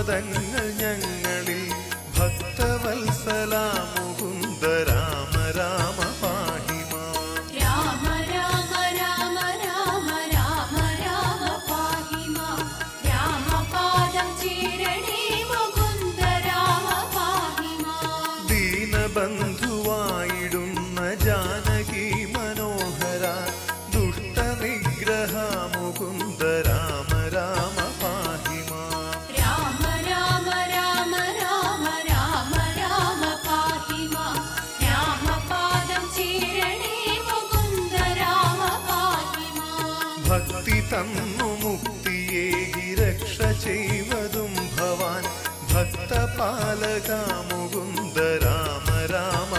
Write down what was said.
പദങ്ങൾ ഞങ്ങളിൽ ഭക്തവത്സല മുകുന്ദ രാമ രാമ പാഹി മാം. രാമ രാമ രാമ രാമ രാമ രാമ പാഹി മാം. രാമപാദം ചേരണേ മുകുന്ദ രാമ പാഹി മാം. ദീനബന്ധുവായിടുന്ന ജാനകി മനോഹര ദുഷ്ടനിഗ്രഹ മുകുന്ദ രാമ രാമ പാഹി മാം. രാമ രാമ രാമ രാമ രാമ രാമ പാഹി മാം. രാമപാദം ചേരണേ മുകുന്ദ രാമ പാഹി മാം. ഭക്തി തന്നു മുക്തിയേകി രക്ഷ ചെയ്വതും ഭവാൻ ഭക്തപാലക മുകുന്ദ രാമ രാമ